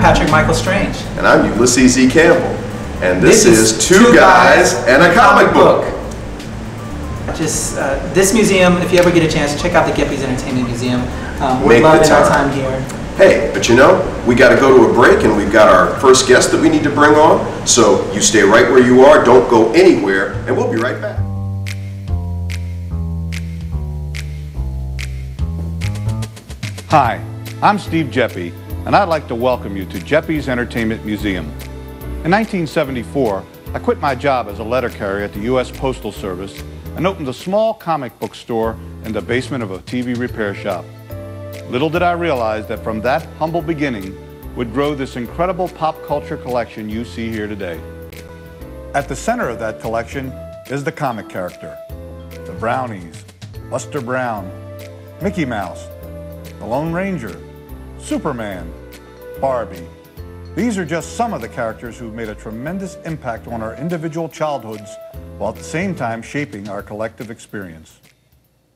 Patrick Michael Strange. And I'm Ulysses E. Campbell. And this is Two Guys and a Comic Book. Just this museum, if you ever get a chance, check out the Geppies Entertainment Museum. We're Make loving the our time here. Hey, but you know, we got to go to a break and we've got our first guest that we need to bring on. So you stay right where you are, don't go anywhere, and we'll be right back. Hi, I'm Steve Geppie, and I'd like to welcome you to Geppie's Entertainment Museum. In 1974, I quit my job as a letter carrier at the U.S. Postal Service and opened a small comic book store in the basement of a TV repair shop. Little did I realize that from that humble beginning would grow this incredible pop culture collection you see here today. At the center of that collection is the comic character, the Brownies, Buster Brown, Mickey Mouse, the Lone Ranger, Superman, Barbie. These are just some of the characters who've made a tremendous impact on our individual childhoods while at the same time shaping our collective experience.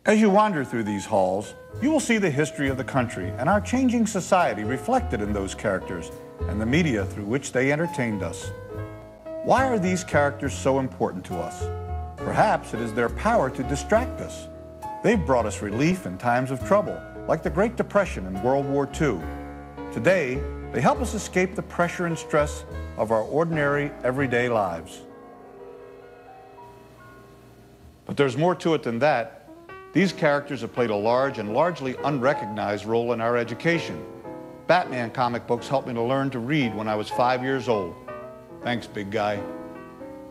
As you wander through these halls, you will see the history of the country and our changing society reflected in those characters and the media through which they entertained us. Why are these characters so important to us? Perhaps it is their power to distract us. They've brought us relief in times of trouble, like the Great Depression and World War II. Today, they help us escape the pressure and stress of our ordinary, everyday lives. But there's more to it than that. These characters have played a large and largely unrecognized role in our education. Batman comic books helped me to learn to read when I was 5 years old. Thanks, big guy.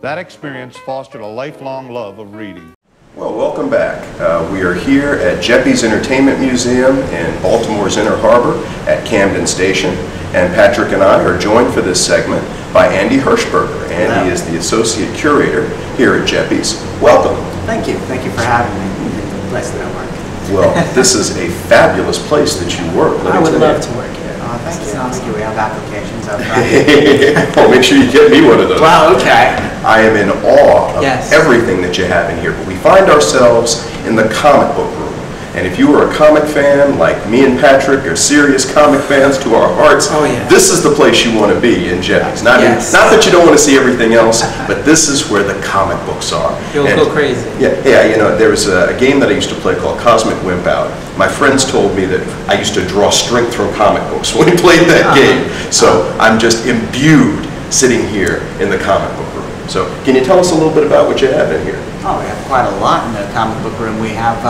That experience fostered a lifelong love of reading. Well, welcome back. We are here at Geppie's Entertainment Museum in Baltimore's Inner Harbor at Camden Station. And Patrick and I are joined for this segment by Andy Hirschberger. Andy is the Associate Curator here at Geppie's. Welcome. Thank you. Thank you for having me in the place that I work. Well, this is a fabulous place that you work. I would love to work here. Oh, thank you. Thank you. We have applications up Well, make sure you get me one of those. Wow, okay. I am in awe of everything that you have in here. But we find ourselves in the comic book room. And if you are a comic fan, like me and Patrick are serious comic fans to our hearts, this is the place you want to be in Geppie's. Not that you don't want to see everything else, but this is where the comic books are. You'll go crazy. Yeah, you know, there was a game that I used to play called Cosmic Wimp Out. My friends told me that I used to draw strength from comic books when we played that game. So I'm just imbued sitting here in the comic book room. So can you tell us a little bit about what you have in here? Oh, we have quite a lot in the comic book room. We have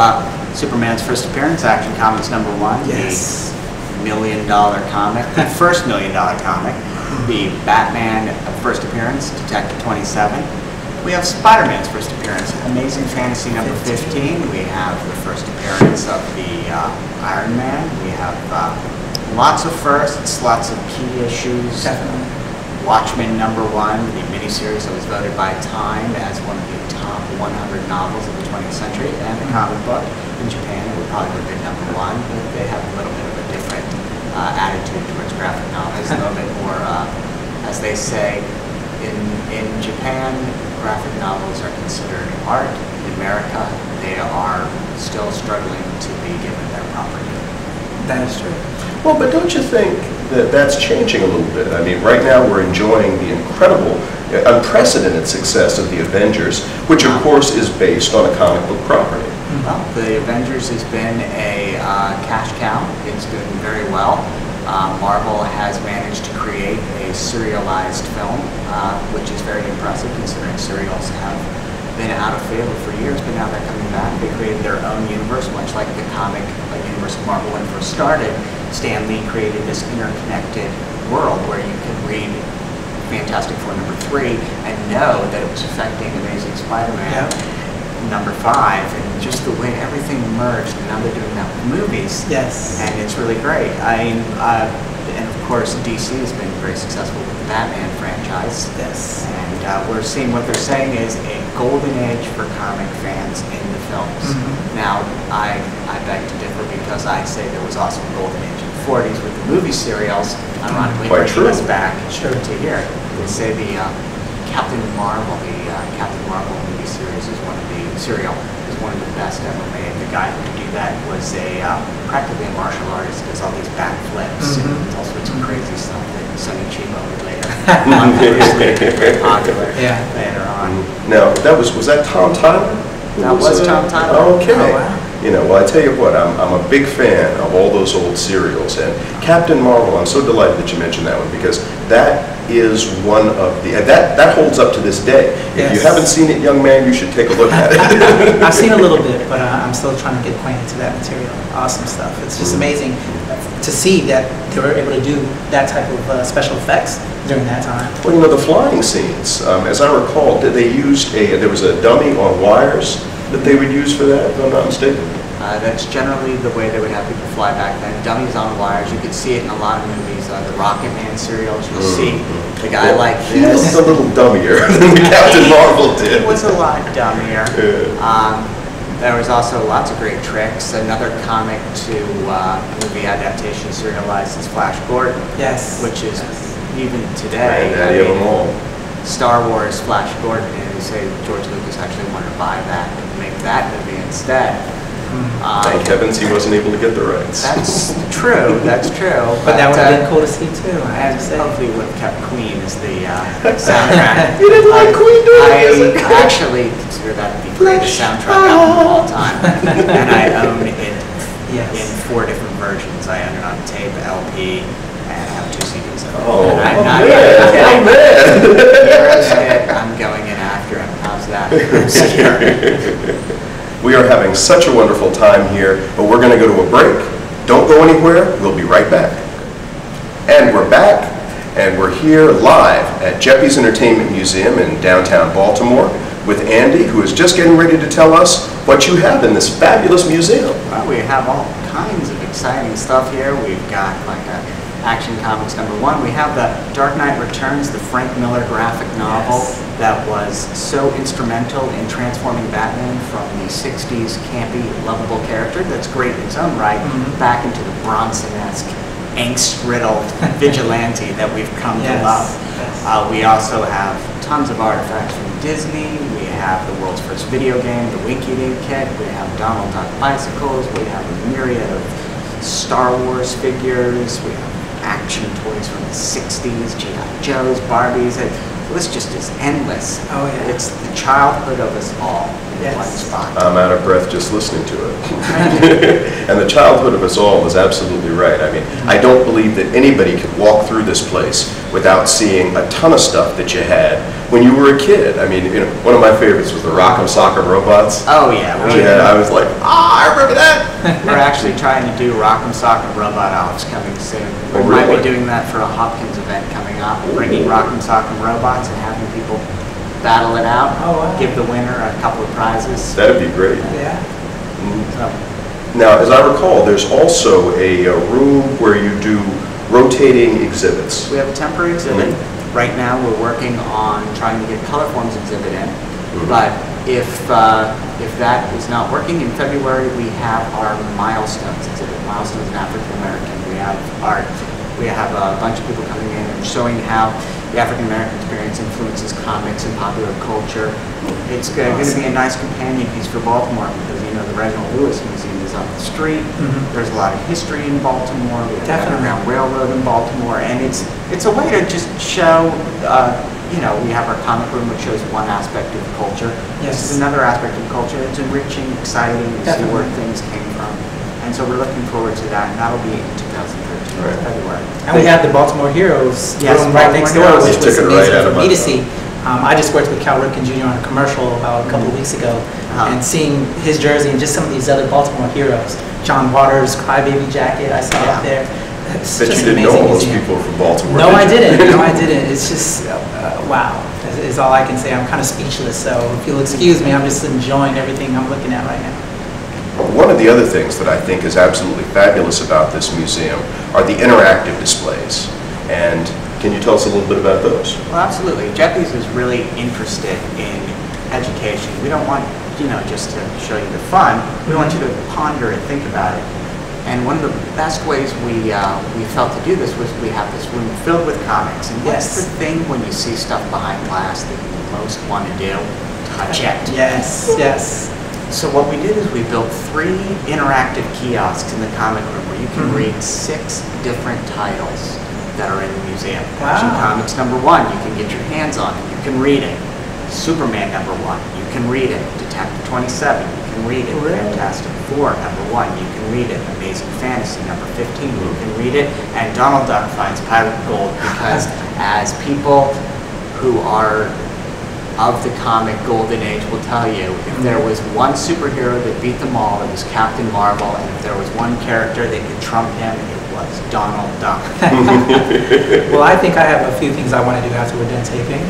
Superman's first appearance, Action Comics #1. Yes. The $1 million comic, the first $1 million comic. The Batman first appearance, Detective 27. We have Spider-Man's first appearance, Amazing Fantasy #15. We have the first appearance of the Iron Man. We have lots of firsts, lots of key issues. Definitely. Watchmen #1, the miniseries that was voted by Time as one of the top 100 novels of the 20th century, and the comic book. In Japan, it would probably have been #1, but they have a little bit of a different attitude towards graphic novels, a little bit more, as they say, in Japan, graphic novels are considered art. In America, they are still struggling to be given their proper due. That is true. Well, but don't you think that that's changing a little bit? I mean, right now we're enjoying the incredible, unprecedented success of the Avengers, which of course is based on a comic book property. Well, the Avengers has been a cash cow. It's doing very well. Marvel has managed to create a serialized film, which is very impressive considering serials have been out of favor for years, but now they're coming back. They created their own universe, much like the comic universe of Marvel when it first started. Stan Lee created this interconnected world where you could read Fantastic Four #3 and know that it was affecting Amazing Spider-Man #5, and just the way everything merged. And now they're doing that with movies. Yes. And it's really great. And of course, DC has been very successful with the Batman franchise. Yes. And we're seeing what they're saying is a golden age for comic fans in the films. Now, I beg to differ because I say there was also a golden age in the 40s with the movie serials, ironically bringing us back to here. They say the Captain Marvel movie series is one of the best ever made. The guy who could do that was practically a martial artist, does all these backflips and all sorts of crazy stuff that Sonny Chiba would later very popular later on. Now, was that Tom Tyler? That was Tom Tyler. Okay. Oh, wow. You know, well, I tell you what, I'm a big fan of all those old serials, and Captain Marvel, I'm so delighted that you mentioned that one, because that is one of the, that holds up to this day. If you haven't seen it, young man, you should take a look at it. I've seen a little bit, but I'm still trying to get acquainted to that material. Awesome stuff. It's just amazing to see that they were able to do that type of special effects during that time. Well, you know, the flying scenes, as I recall, they used there was a dummy on wires that they would use for that, if I'm not mistaken. That's generally the way they would have people fly back then. Dummies on wires. You could see it in a lot of movies. The Rocket Man serials, you'll see the guy like this. He was a little dummier than Captain Marvel did. He was a lot dummier. There was also lots of great tricks. Another comic to movie adaptation serialized is Flash Gordon. Yes. Which is even today. Granddaddy of them all. Star Wars Flash Gordon, and they say George Lucas actually wanted to buy that and make that movie instead. Thank heavens he wasn't able to get the rights. That's true. That's true. But that would have been cool to see too. I have to say. Hopefully, would have kept Queen as the soundtrack. You didn't like Queen, did you? I actually consider that to be the greatest soundtrack album of all time, and I own it in 4 different versions. I own it on tape, LP, and I have 2 CDs of it. Oh, and man! I'm going in after him. How's that? We are having such a wonderful time here, but we're going to go to a break. Don't go anywhere. We'll be right back. And we're back, and we're here live at Jeppy's Entertainment Museum in downtown Baltimore with Andy, who is just getting ready to tell us what you have in this fabulous museum. Well, we have all kinds of exciting stuff here. We've got like Action Comics #1. We have the Dark Knight Returns, the Frank Miller graphic novel that was so instrumental in transforming Batman from the 60s campy, lovable character that's great in its own right back into the Bronson-esque, angst-riddled vigilante that we've come to love. We also have tons of artifacts from Disney. We have the world's first video game, the Winky Dink kit. We have Donald Duck bicycles. We have a myriad of Star Wars figures. We have action toys from the 60s, G.I. Joes, Barbies. The list just is endless. Oh yeah. It's the childhood of us all in one spot. I'm out of breath just listening to it. And the childhood of us all is absolutely right. I mean, I don't believe that anybody could walk through this place without seeing a ton of stuff that you had when you were a kid. I mean, you know, one of my favorites was the Rock'em Sock'em Robots. Oh yeah. I was like, I remember that. We're actually trying to do Rock'em Sock'em Robot Ops coming soon. We might be doing that for a Hopkins event coming up, bringing Rock'em Sock'em Robots and having people battle it out, give the winner a couple of prizes. That'd be great. Yeah. Now, as I recall, there's also a room where you do rotating exhibits. We have a temporary exhibit. Right now, we're working on trying to get Color Forms exhibit in. But if that is not working, in February we have our Milestones exhibit. Milestones in African American. We have art. We have a bunch of people coming in and showing how the African American experience influences comics and popular culture. It's going to be a nice companion piece for Baltimore because, you know, the Reginald Lewis Museum is up the street. There's a lot of history in Baltimore. We have the Underground Railroad in Baltimore, and it's a way to just show. You know, we have our comic room, which shows one aspect of culture. This is another aspect of culture. It's enriching, exciting to see where things came from. And so we're looking forward to that, and that'll be in 2013, February. And we have the Baltimore Heroes room right next door, which was amazing for me to see. I just worked with Cal Ripken Jr. on a commercial about a couple of weeks ago, and seeing his jersey and just some of these other Baltimore heroes. John Waters' Crybaby jacket, I saw up there. It's Bet you didn't know all those people from Baltimore. No, I didn't. No, I didn't. It's just, wow, is all I can say. I'm kind of speechless, so if you'll excuse me, I'm just enjoying everything I'm looking at right now. One of the other things that I think is absolutely fabulous about this museum are the interactive displays. And can you tell us a little bit about those? Well, absolutely. Jeppy's is really interested in education. We don't want, you know, just to show you the fun. We want you to ponder and think about it. And one of the best ways we felt to do this was we have this room filled with comics. And what's the thing when you see stuff behind glass that you most want to do? Touch it. Yes, yes. So what we did is we built 3 interactive kiosks in the comic room where you can read 6 different titles that are in the museum. Wow. Action Comics #1, you can get your hands on it, you can read it. Superman #1, you can read it. Detective 27, you can read it. Really? Fantastic Four #1, you can read it. Amazing Fantasy #15, you can read it. And Donald Duck finds Pilot Gold because as people who are of the comic golden age will tell you, if there was one superhero that beat them all, it was Captain Marvel, and if there was one character that could trump him, it was Donald Duck. Well, I think I have a few things I want to do after we're done taping.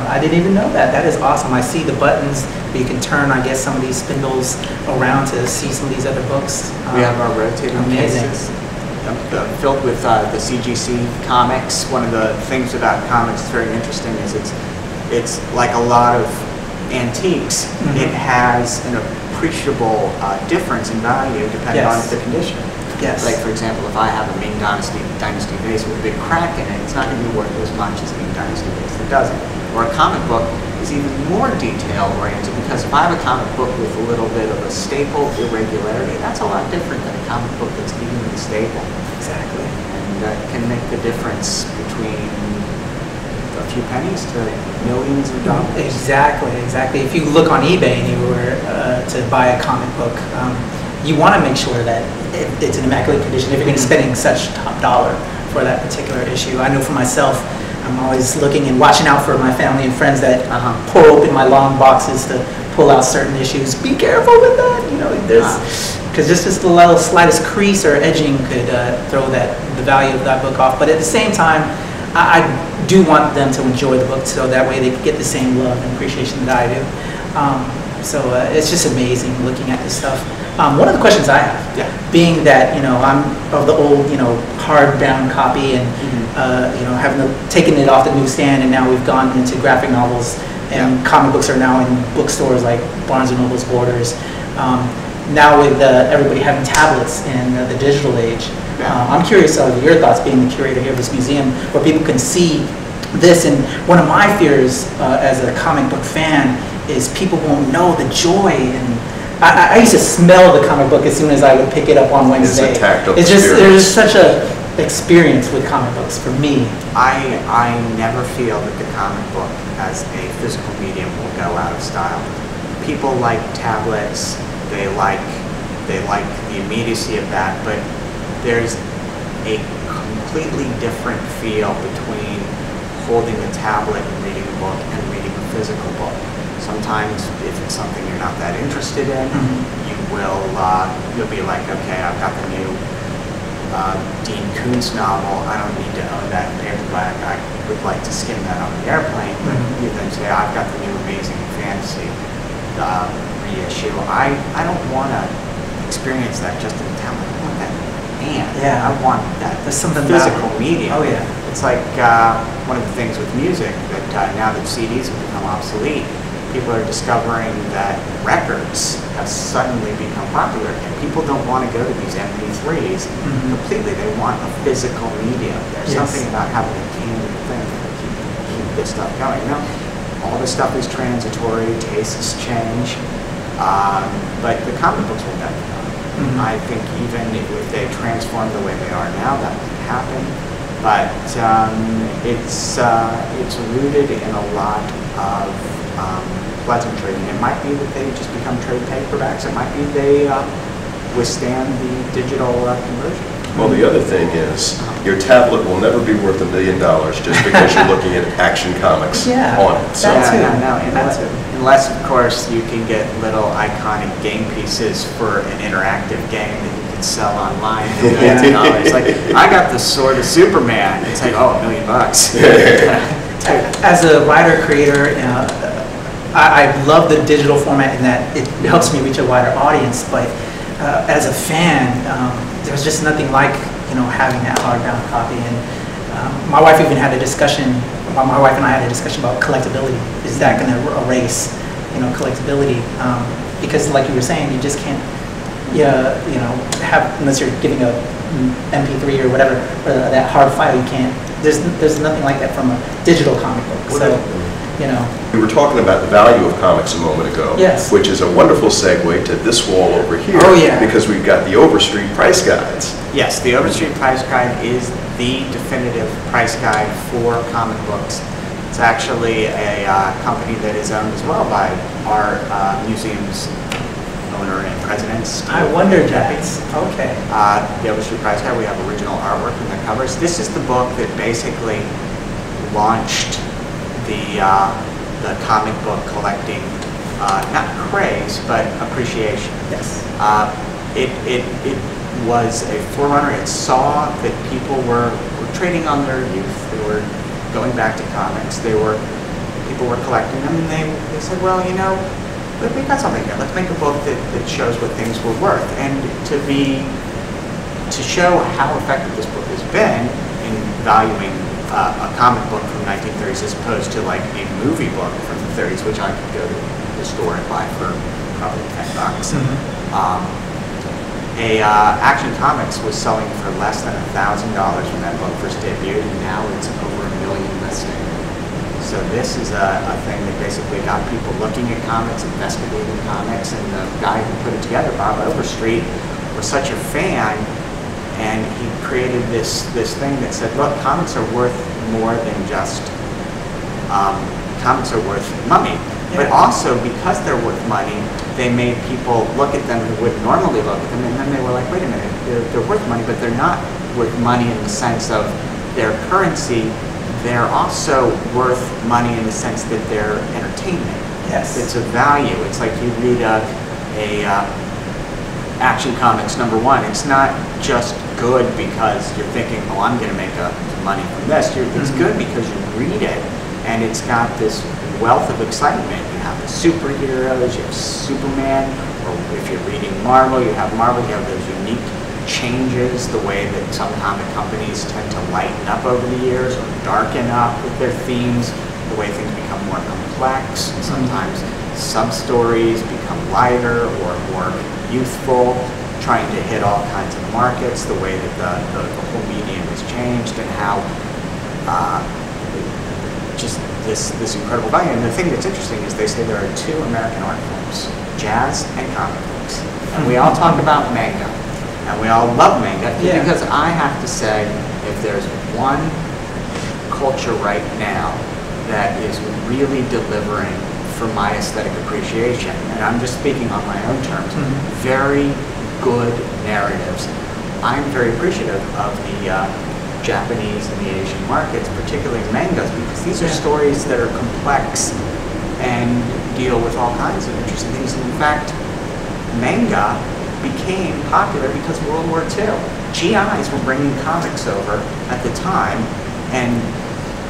I didn't even know that. That is awesome. I see the buttons where you can turn, I guess, some of these spindles around to see some of these other books. We have our rotating cases filled with the CGC comics. One of the things about comics that's very interesting is it's like a lot of antiques. It has an appreciable difference in value depending on the condition. Yes. Like, for example, if I have a Ming Dynasty vase with a big crack in it, it's not going to be worth as much as a Ming Dynasty vase that doesn't. Or a comic book is even more detail-oriented because if I have a comic book with a little bit of a staple irregularity, that's a lot different than a comic book that's evenly stable. Exactly. And that can make the difference between a few pennies to millions of dollars. Exactly, exactly. If you look on eBay and you were to buy a comic book, you want to make sure that it's in immaculate condition if you're going to be spending such top dollar for that particular issue. I know for myself, I'm always looking and watching out for my family and friends that pour open my long boxes to pull out certain issues. Be careful with that, you know, because just the little slightest crease or edging could throw the value of that book off. But at the same time, I do want them to enjoy the book so that way they can get the same love and appreciation that I do. So it's just amazing looking at this stuff. One of the questions I have, being that, you know, I'm of the old, you know, hardbound copy and, you know, taken it off the newsstand, and now we've gone into graphic novels, and comic books are now in bookstores like Barnes & Noble's, Borders. Now with everybody having tablets in the digital age, I'm curious of your thoughts being the curator here of this museum where people can see this. And one of my fears as a comic book fan is people won't know the joy. And I used to smell the comic book as soon as I would pick it up on Wednesday. It's a tactile there's such a experience with comic books for me. I never feel that the comic book as a physical medium will go out of style. People like tablets, they like the immediacy of that, but there's a completely different feel between holding a tablet and reading a book and reading a physical book. Sometimes if it's something you're not that interested in, you'll be like, okay, I've got the new Dean Koontz novel, I don't need to own that in paperback, I would like to skim that on the airplane. But you then say, I've got the new Amazing Fantasy reissue. I don't want to experience that just in town. I want that man. I want that physical medium. Oh yeah. It's like one of the things with music that now that CDs have become obsolete, people are discovering that records have suddenly become popular, and people don't want to go to these MP3s completely. They want a physical medium. There's something about having a tangible thing that keep this stuff going. You know, all this stuff is transitory, tastes change, but the comic books will never come. I think even if they transform the way they are now, that would happen. But it's rooted in a lot of pleasantry. And it might be that they just become trade paperbacks. It might be they withstand the digital conversion. Well, the other thing is, your tablet will never be worth $1 million just because you're looking at Action Comics on it. So. Unless, of course, you can get little iconic game pieces for an interactive game that you can sell online for $1 million. Like, I got the Sword of Superman. It's like, oh, $1 million. As a writer creator, I love the digital format in that it helps me reach a wider audience. But as a fan, there's just nothing like, you know, having that hardbound copy. And my wife even had a discussion. My wife and I had a discussion about collectability. Is that going to erase, you know, collectability? Because, like you were saying, you just can't, you know, have, unless you're giving a MP3 or whatever, or that hard file. You can't. There's nothing like that from a digital comic book. So you know. We were talking about the value of comics a moment ago, yes, which is a wonderful segue to this wall over here. Oh, yeah. Because we've got the Overstreet price guides. Yes, the Overstreet price guide is the definitive price guide for comic books. It's actually a company that is owned as well by our museum's owner and president. I wondered that. Okay. The Overstreet price guide, we have original artwork in the covers. This is the book that basically launched the comic book collecting, not craze, but appreciation. Yes. It was a forerunner. It saw that people were trading on their youth. They were going back to comics. People were collecting them, and they said, well, you know, we got something here. Let's make a book that shows what things were worth. And to show how effective this book has been in valuing a comic book from the 1930s as opposed to like a movie book from the 30s, which I could go to the store and buy for probably $10. Action Comics was selling for less than $1,000 when that book first debuted, and now it's over 1 million listing. So this is a thing that basically got people looking at comics, investigating comics, and the guy who put it together, Bob Overstreet, was such a fan, and he created this thing that said, look, comics are worth more than just, comics are worth money. But also, because they're worth money, they made people look at them who would normally look at them, and then they were like, wait a minute, they're worth money, but they're not worth money in the sense of their currency. They're also worth money in the sense that they're entertainment. Yes. It's a value. It's like you read Action Comics #1. It's not just good because you're thinking, oh, I'm going to make money from this. It's good because you read it, and it's got this wealth of excitement. You have the superheroes, you have Superman, or if you're reading Marvel, you have those unique changes, the way that some comic companies tend to lighten up over the years or darken up with their themes, the way things become more complex, and sometimes sub-stories become lighter or more youthful, trying to hit all kinds of markets, the way that the whole medium has changed, and how just this incredible value. And the thing that's interesting is they say there are 2 American art forms, jazz and comic books. And we all talk about manga, and we all love manga, because I have to say, if there's one culture right now that is really delivering for my aesthetic appreciation, and I'm just speaking on my own terms, very good narratives. I'm very appreciative of the Japanese and the Asian markets, particularly mangas, because these are stories that are complex and deal with all kinds of interesting things. And in fact, manga became popular because of World War II. GIs were bringing comics over at the time, and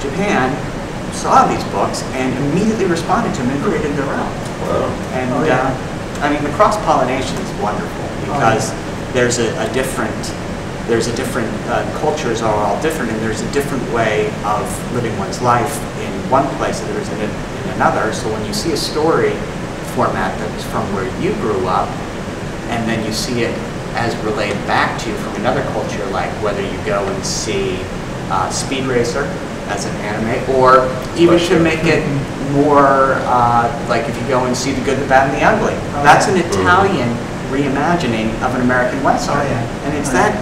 Japan saw these books and immediately responded to them and created their own. Wow. And I mean, the cross-pollination is wonderful because there's a different cultures are all different, and there's a different way of living one's life in one place than there is in another. So when you see a story format that's from where you grew up, and then you see it as relayed back to you from another culture, like whether you go and see Speed Racer as an anime, or even to make it more like if you go and see The Good, the Bad, and the Ugly. That's an Italian reimagining of an American Western. And it's that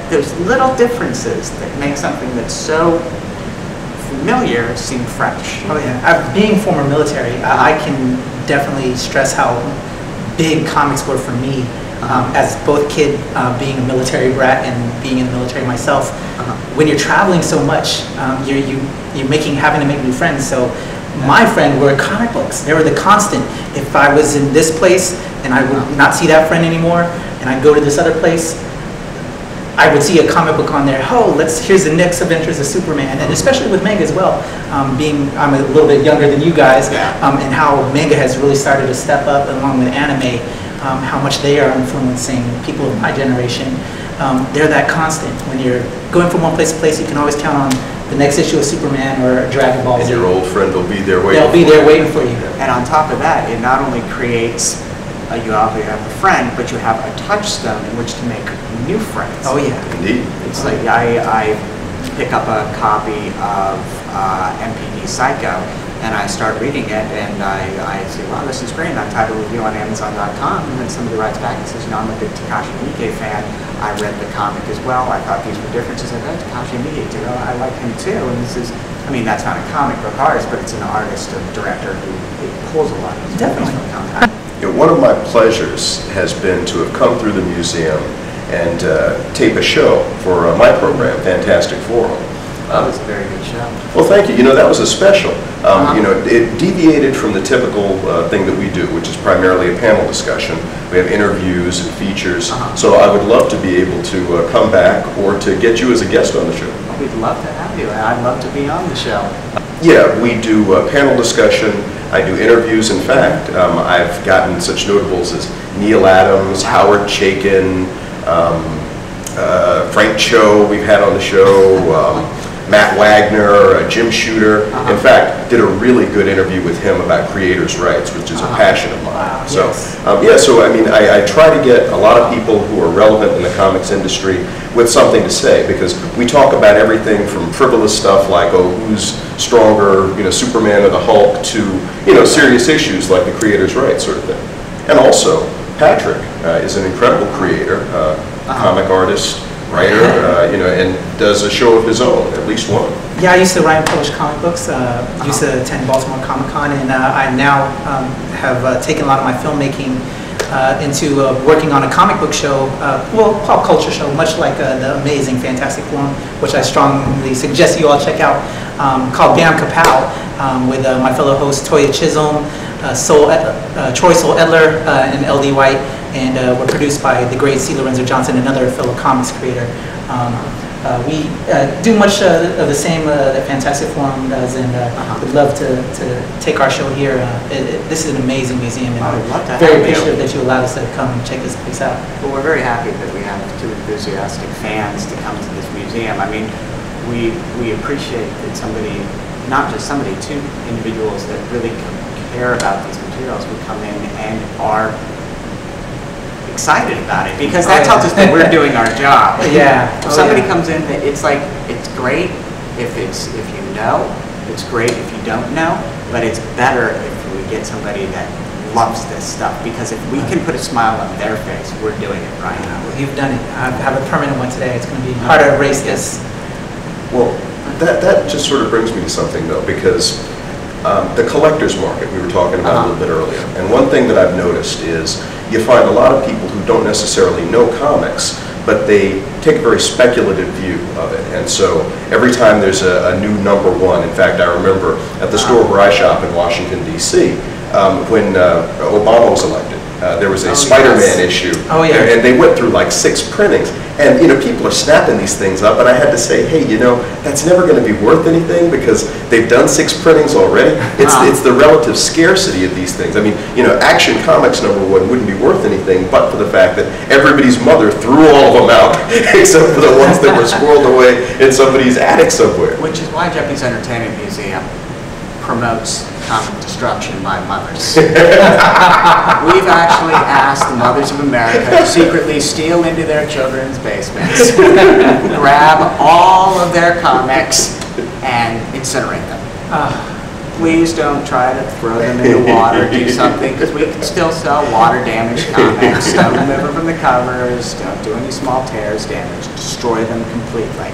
those little differences that make something that's so familiar seem fresh. Being former military, I can definitely stress how big comics were for me. As both kid, being a military brat and being in the military myself, when you're traveling so much, you're having to make new friends. So my friend were comic books. They were the constant. If I was in this place and I would not see that friend anymore, and I'd go to this other place, I would see a comic book on there. Oh, here's the next Adventures of Superman, and especially with manga as well. I'm a little bit younger than you guys, and how manga has really started to step up along with anime. How much they are influencing people of my generation. They're that constant. When you're going from one place to place, you can always count on the next issue of Superman or Dragon Ball Z. And your old friend will be there waiting. They'll be there waiting for you. And on top of that, it not only creates you obviously have a friend, but you have a touchstone in which to make new friends. Oh yeah, indeed. It's like I pick up a copy of mpg Psycho, And I start reading it, and I say, wow, this is great. And I type a review on Amazon.com, and then somebody writes back and says, you know, I'm a big Takashi Miike fan. I read the comic as well. I thought these were differences. I read Takashi Miike, you know, I like him too. And this is, I mean, that's not a comic book artist, but it's an artist or director who pulls a lot of these movies from content. You know, one of my pleasures has been to have come through the museum and tape a show for my program, Fantastic Forum. That was a very good show. Well, thank you. You know, that was a special. You know, it deviated from the typical thing that we do, which is primarily a panel discussion. We have interviews and features. So I would love to be able to come back or to get you as a guest on the show. Well, we'd love to have you. I'd love to be on the show. Yeah, we do panel discussion. I do interviews. In fact, I've gotten such notables as Neil Adams, Howard Chaykin, Frank Cho we've had on the show, Matt Wagner, Jim Shooter. In fact, did a really good interview with him about creators' rights, which is a passion of mine. So, yeah, so I mean, I try to get a lot of people who are relevant in the comics industry with something to say, because we talk about everything from frivolous stuff like, oh, who's stronger, you know, Superman or the Hulk, to, you know, serious issues like the creators' rights sort of thing. And also, Patrick is an incredible creator, comic artist, writer, you know, and does a show of his own, at least one. Yeah, I used to write and publish comic books. Used to attend Baltimore Comic Con, and I now have taken a lot of my filmmaking into working on a comic book show, well, pop culture show, much like the amazing Fantastic Forum, which I strongly suggest you all check out, called Bam Kapow, with my fellow hosts Toya Chisholm, Troy Soul Edler, and LD White. And we're produced by the great C. Lorenzo Johnson, another fellow comics creator. We do much of the same that Fantastic Forum does, and would love to take our show here. This is an amazing museum, and I'm very appreciative that you allowed us to come and check this place out. Well, we're very happy that we have two enthusiastic fans to come to this museum. I mean, we appreciate that somebody, not just somebody, two individuals that really care about these materials would come in and are excited about it, because that tells us that we're doing our job. Yeah. If somebody comes in, it's like, it's great if you know, it's great if you don't know, but it's better if we get somebody that loves this stuff, because if we can put a smile on their face, we're doing it right. Well, you've done it. I have a permanent one today. It's going to be hard to erase this. Well, that just sort of brings me to something, though, because the collector's market we were talking about a little bit earlier, and one thing that I've noticed is you find a lot of people who don't necessarily know comics, but they take a very speculative view of it. And so every time there's a new #1, in fact, I remember at the store where I shop in Washington, D.C., when Obama was elected, there was a Spider-Man issue, and they went through like 6 printings. And, you know, people are snapping these things up, and I had to say, hey, you know, that's never going to be worth anything, because they've done 6 printings already. It's the relative scarcity of these things. I mean, you know, Action Comics #1 wouldn't be worth anything but for the fact that everybody's mother threw all of them out, except for the ones that were squirreled away in somebody's attic somewhere. Which is why Jeppy's Entertainment Museum promotes comic destruction by mothers. We've actually asked the mothers of America to secretly steal into their children's basements, grab all of their comics, and incinerate them. Please don't try to throw them in the water, do something, because we can still sell water-damaged comics. Don't remove them from the covers, don't do any small tears, damage, destroy them completely.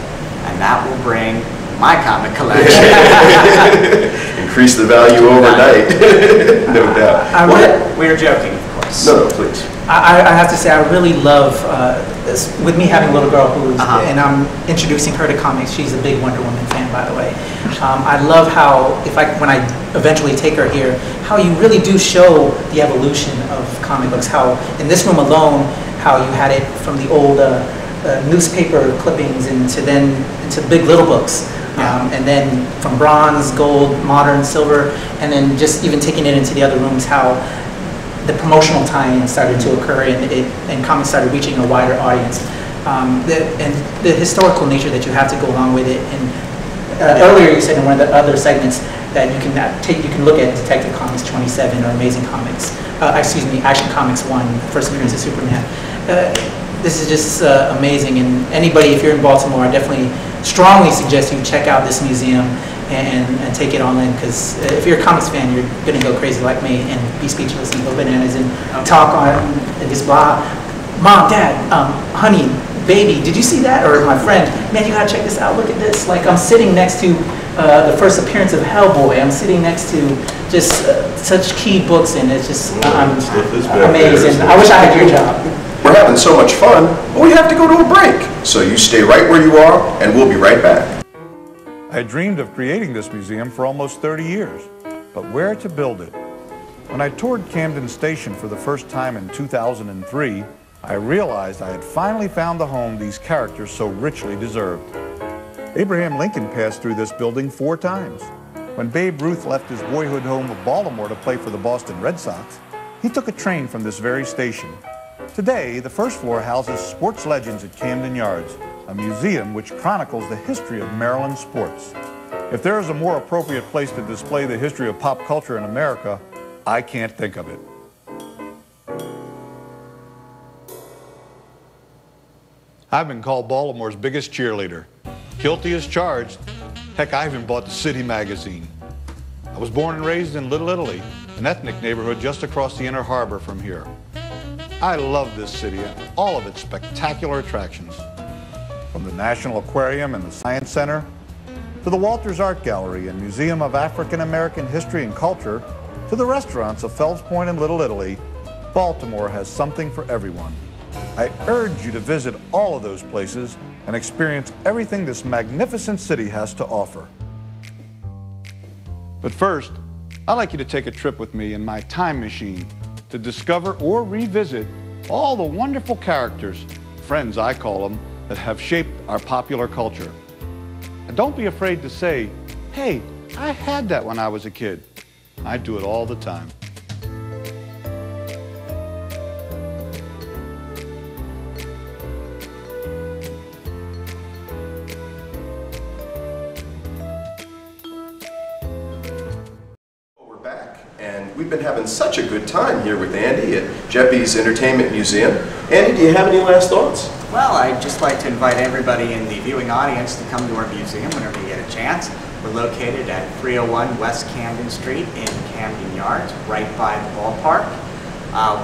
And that will bring my comic collection. Increase the value overnight, no doubt. We're joking, of course. No, please. I have to say, I really love this. With me having a little girl who's, and I'm introducing her to comics. She's a big Wonder Woman fan, by the way. I love how, when I eventually take her here, how you really do show the evolution of comic books. How in this room alone, how you had it from the old newspaper clippings into big little books. And then from bronze, gold, modern, silver, and then just even taking it into the other rooms, how the promotional tie-in started to occur, and comics started reaching a wider audience. And the historical nature that you have to go along with it. And earlier you said in one of the other segments that you can look at Detective Comics 27 or Amazing Comics, Action Comics 1, First Appearance of Superman. This is just amazing, and anybody, if you're in Baltimore, I definitely strongly suggest you check out this museum and take it all in, because if you're a comics fan, you're going to go crazy like me and be speechless and go bananas and talk on and just blah. Mom, Dad, honey, baby, did you see that? Or my friend, man, you gotta check this out, look at this. Like, I'm sitting next to the first appearance of Hellboy. I'm sitting next to just such key books, and it's just amazing. I wish I had your job. We're having so much fun, but we have to go to a break. So you stay right where you are, and we'll be right back. I dreamed of creating this museum for almost 30 years, but where to build it? When I toured Camden Station for the first time in 2003, I realized I had finally found the home these characters so richly deserved. Abraham Lincoln passed through this building 4 times. When Babe Ruth left his boyhood home of Baltimore to play for the Boston Red Sox, he took a train from this very station. Today, the first floor houses Sports Legends at Camden Yards, a museum which chronicles the history of Maryland sports. If there is a more appropriate place to display the history of pop culture in America, I can't think of it. I've been called Baltimore's biggest cheerleader. Guilty as charged. Heck, I even bought the City magazine. I was born and raised in Little Italy, an ethnic neighborhood just across the Inner Harbor from here. I love this city and all of its spectacular attractions. From the National Aquarium and the Science Center, to the Walters Art Gallery and Museum of African American History and Culture, to the restaurants of Fells Point and Little Italy, Baltimore has something for everyone. I urge you to visit all of those places and experience everything this magnificent city has to offer. But first, I'd like you to take a trip with me in my time machine to discover or revisit all the wonderful characters, friends I call them, that have shaped our popular culture. And don't be afraid to say, hey, I had that when I was a kid. I do it all the time. We're back, and we've been having such a good time here with Andy at Jeppy's Entertainment Museum. Andy, do you have any last thoughts? Well, I'd just like to invite everybody in the viewing audience to come to our museum whenever you get a chance. We're located at 301 West Camden Street in Camden Yards, right by the ballpark.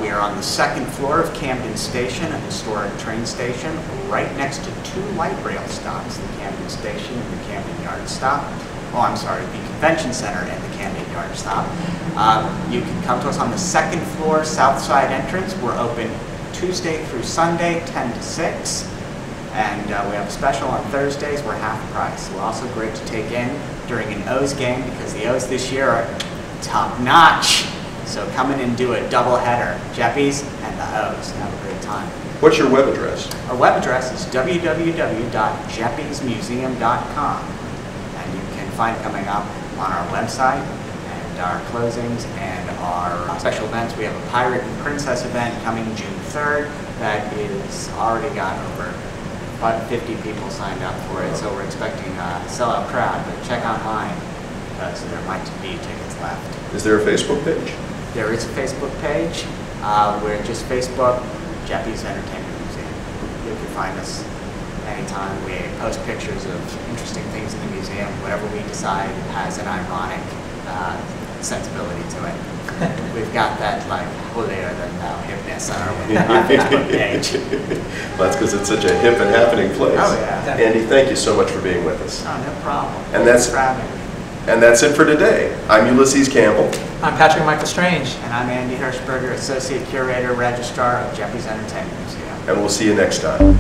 We are on the 2nd floor of Camden Station, a historic train station, right next to 2 light rail stops, the Camden Station and the Camden Yard stop. Oh, I'm sorry, the Convention Center and the Camden Yard stop. You can come to us on the 2nd floor, south side entrance. We're open Tuesday through Sunday, 10 to 6. And we have a special on Thursdays. We're half price. We're also great to take in during an O's game because the O's this year are top notch. So come in and do a double header, Jeppy's and the O's. Have a great time. What's your web address? Our web address is www.jeppysmuseum.com. And you can find coming up on our website and our closings and our special events. We have a Pirate and Princess event coming June 3rd that is already got over 50 people signed up for it, so we're expecting a sellout crowd, but check online because there might be tickets left. Is there a Facebook page? There is a Facebook page. We're just Facebook, Jeppy's Entertainment Museum. You can find us anytime. We post pictures of interesting things in the museum. Whatever we decide has an ironic sensibility to it. We've got that like holier than thou hipness on our Facebook page. Well, that's because it's such a hip and happening place. Oh yeah. Andy, thank you so much for being with us. Oh, no problem. And Thanks for having me. And that's it for today. I'm Uylsses Campbell. I'm Patrick Michael Strange. And I'm Andy Hirschberger, Associate Curator, Registrar of Jeppy's Entertainment Museum. And we'll see you next time.